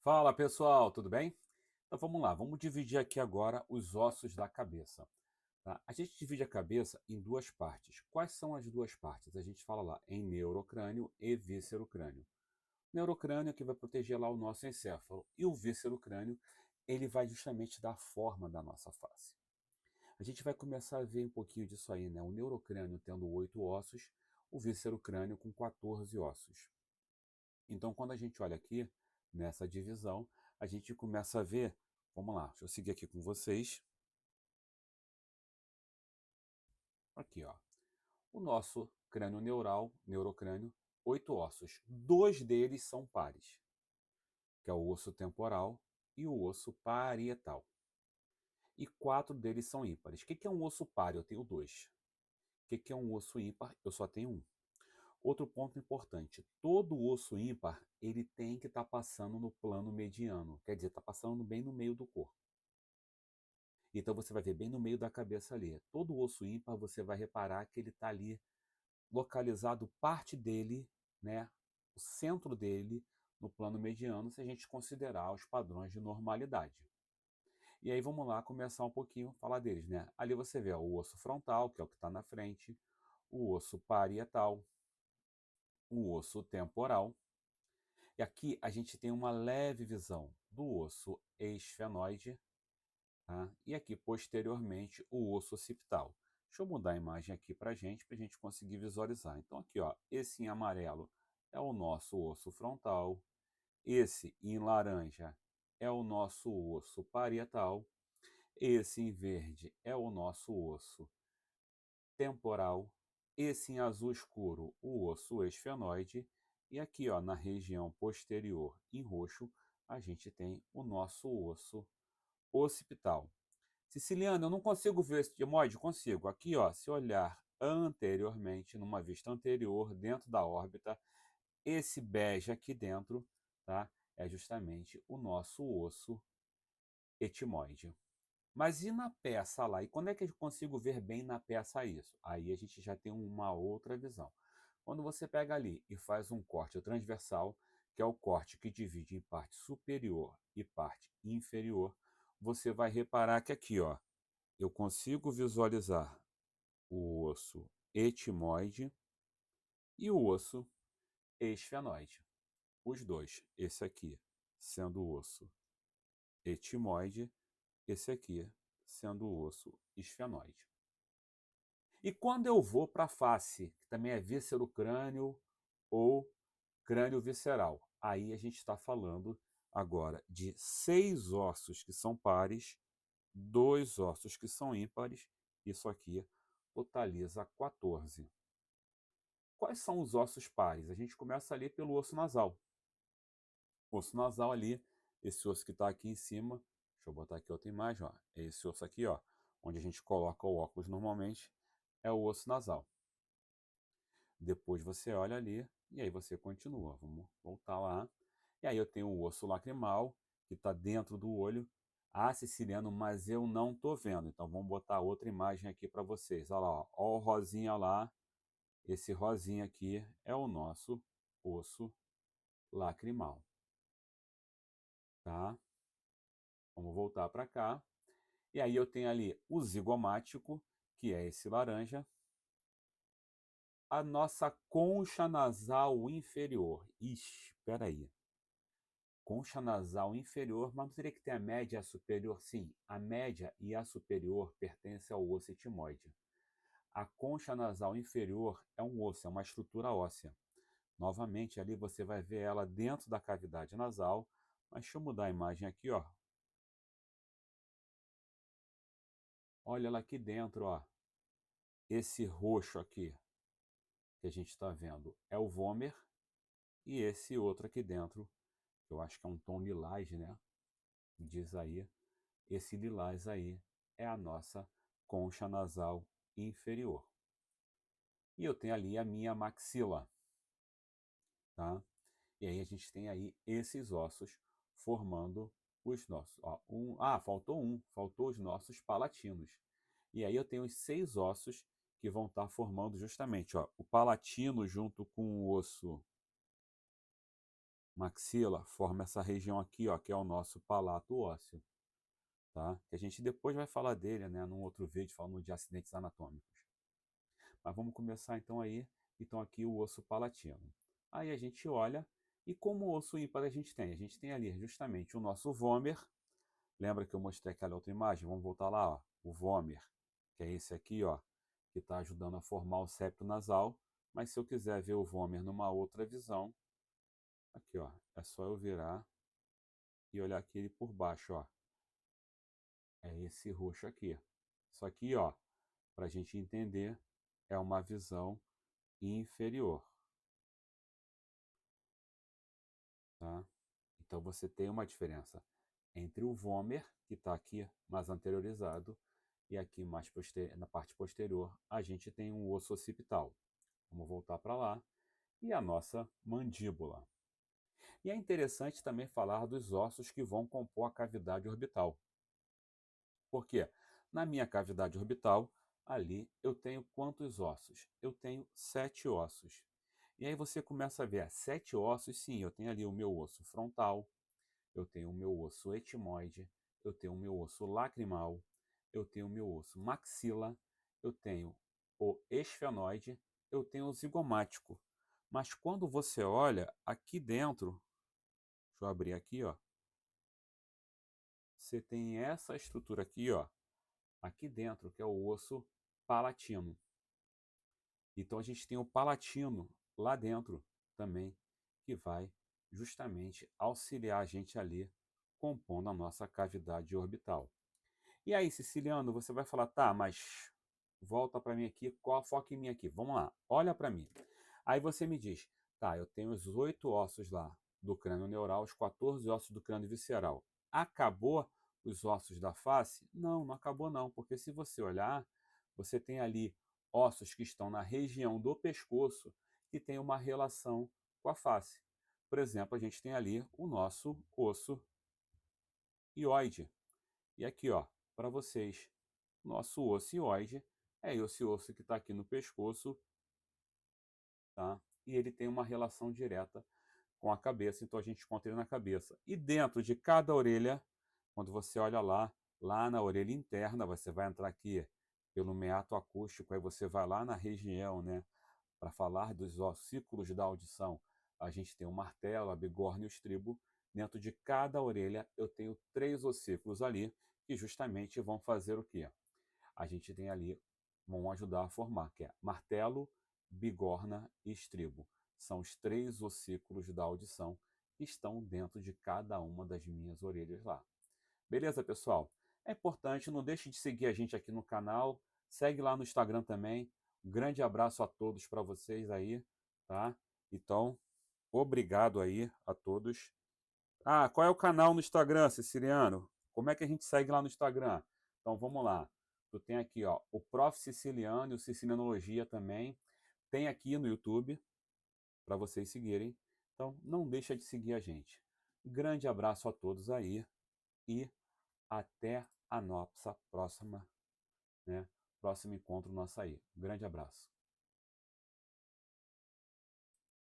Fala pessoal, tudo bem? Então vamos lá, vamos dividir aqui agora os ossos da cabeça. Tá? A gente divide a cabeça em duas partes. Quais são as duas partes? A gente fala lá em neurocrânio e víscerocrânio. Neurocrânio é que vai proteger lá o nosso encéfalo e o víscerocrânio ele vai justamente dar a forma da nossa face. A gente vai começar a ver um pouquinho disso aí, né? O neurocrânio tendo 8 ossos, o víscerocrânio com 14 ossos. Então, quando a gente olha aqui, nessa divisão, a gente começa a ver, vamos lá, deixa eu seguir aqui com vocês, aqui ó, o nosso crânio neural, neurocrânio, 8 ossos. Dois deles são pares, que é o osso temporal e o osso parietal. E quatro deles são ímpares. O que é um osso par? Eu tenho dois. O que é um osso ímpar? Eu só tenho um. Outro ponto importante, todo osso ímpar, ele tem que estar passando no plano mediano, quer dizer, está passando bem no meio do corpo. Então você vai ver bem no meio da cabeça ali. Todo osso ímpar você vai reparar que ele está ali localizado parte dele, né, o centro dele no plano mediano, se a gente considerar os padrões de normalidade. E aí vamos lá começar um pouquinho a falar deles, né? Ali você vê ó, o osso frontal, que é o que está na frente, o osso parietal, o osso temporal. E aqui a gente tem uma leve visão do osso esfenoide. Tá? E aqui, posteriormente, o osso occipital. Deixa eu mudar a imagem aqui para a gente conseguir visualizar. Então, aqui, ó, esse em amarelo é o nosso osso frontal, esse em laranja é o nosso osso parietal, esse em verde é o nosso osso temporal, esse em azul escuro, o osso esfenoide, e aqui, ó, na região posterior, em roxo, a gente tem o nosso osso occipital. Siciliano, eu não consigo ver esse etimoide? Consigo. Aqui, ó, se olhar anteriormente, numa vista anterior, dentro da órbita, esse bege aqui dentro, tá? É justamente o nosso osso etimoide. Mas e na peça lá? E quando é que eu consigo ver bem na peça isso? Aí a gente já tem uma outra visão. Quando você pega ali e faz um corte transversal, que é o corte que divide em parte superior e parte inferior, você vai reparar que aqui, ó, eu consigo visualizar o osso etimoide e o osso esfenoide. Os dois. Esse aqui sendo o osso etimoide, esse aqui sendo o osso esfenoide. E quando eu vou para a face, que também é víscero-crânio ou crânio visceral, aí a gente está falando agora de 6 ossos que são pares, 2 ossos que são ímpares, isso aqui totaliza 14. Quais são os ossos pares? A gente começa ali pelo osso nasal. O osso nasal ali, esse osso que está aqui em cima, deixa eu botar aqui outra imagem, ó, é esse osso aqui, ó, onde a gente coloca o óculos normalmente, é o osso nasal. Depois você olha ali e aí você continua. Vamos voltar lá. E aí eu tenho o osso lacrimal, que está dentro do olho. Ah, Siciliano, mas eu não estou vendo. Então vamos botar outra imagem aqui para vocês. Olha lá, ó, ó o rosinha lá. Esse rosinha aqui é o nosso osso lacrimal, tá? Vamos voltar para cá. E aí eu tenho ali o zigomático, que é esse laranja. A nossa concha nasal inferior. Ixi, espera aí. Concha nasal inferior, mas não teria que ter a média e a superior? Sim, a média e a superior pertencem ao osso etimoide. A concha nasal inferior é um osso, é uma estrutura óssea. Novamente, ali você vai ver ela dentro da cavidade nasal. Mas deixa eu mudar a imagem aqui, ó. Olha ela aqui dentro, ó. Esse roxo aqui que a gente está vendo é o vômer. E esse outro aqui dentro, que eu acho que é um tom lilás, né? Diz aí. Esse lilás aí é a nossa concha nasal inferior. E eu tenho ali a minha maxila, tá? E aí a gente tem aí esses ossos formando os nossos. Ó, faltou os nossos palatinos. E aí eu tenho os 6 ossos que vão estar formando justamente ó, o palatino junto com o osso maxila, forma essa região aqui, ó, que é o nosso palato ósseo, tá? Que a gente depois vai falar dele, né, num outro vídeo falando de acidentes anatômicos. Mas vamos começar então aí. Então aqui o osso palatino. Aí a gente olha, e como osso ímpar a gente tem? A gente tem ali justamente o nosso vômer. Lembra que eu mostrei aquela outra imagem? Vamos voltar lá, ó. O vômer, que é esse aqui, ó, que está ajudando a formar o septo nasal. Mas se eu quiser ver o vômer numa outra visão, aqui, ó, é só eu virar e olhar aqui ele por baixo, ó. É esse roxo aqui. Isso aqui, ó, para a gente entender, é uma visão inferior, tá? Então você tem uma diferença entre o vômer, que está aqui mais anteriorizado, e aqui mais na parte posterior a gente tem um osso occipital. Vamos voltar para lá. E a nossa mandíbula. E é interessante também falar dos ossos que vão compor a cavidade orbital. Por quê? Na minha cavidade orbital, ali eu tenho quantos ossos? Eu tenho 7 ossos. E aí você começa a ver, 7 ossos, sim, eu tenho ali o meu osso frontal, eu tenho o meu osso etimoide, eu tenho o meu osso lacrimal, eu tenho o meu osso maxila, eu tenho o esfenoide, eu tenho o zigomático. Mas quando você olha aqui dentro, deixa eu abrir aqui, ó, você tem essa estrutura aqui, ó, aqui dentro, que é o osso palatino. Então a gente tem o palatino lá dentro também, que vai justamente auxiliar a gente ali, compondo a nossa cavidade orbital. E aí, Siciliano, você vai falar, tá, mas volta para mim aqui, foca em mim aqui. Vamos lá, olha para mim. Aí você me diz, tá, eu tenho os 8 ossos lá do crânio neural, os 14 ossos do crânio visceral. Acabou os ossos da face? Não, não acabou não, porque se você olhar, você tem ali ossos que estão na região do pescoço que tem uma relação com a face. Por exemplo, a gente tem ali o nosso osso hioide. E aqui, ó, para vocês, nosso osso hioide é esse osso que está aqui no pescoço, tá? E ele tem uma relação direta com a cabeça, então a gente encontra ele na cabeça. E dentro de cada orelha, quando você olha lá, lá na orelha interna, você vai entrar aqui pelo meato acústico, aí você vai lá na região, né, para falar dos ossículos da audição. A gente tem o martelo, a bigorna e o estribo. Dentro de cada orelha eu tenho 3 ossículos ali, que justamente vão fazer o quê? A gente tem ali, vão ajudar a formar, que é martelo, bigorna e estribo. São os 3 ossículos da audição que estão dentro de cada uma das minhas orelhas lá. Beleza, pessoal? É importante, não deixe de seguir a gente aqui no canal, segue lá no Instagram também. Um grande abraço a todos para vocês aí, tá? Então, obrigado aí a todos. Ah, qual é o canal no Instagram, Siciliano? Como é que a gente segue lá no Instagram? Então vamos lá. Tu tem aqui, ó, o Prof. Siciliano e o Sicilianologia também. Tem aqui no YouTube para vocês seguirem. Então não deixa de seguir a gente. Grande abraço a todos aí e até a nossa próxima, né? Próximo encontro nosso aí. Grande abraço.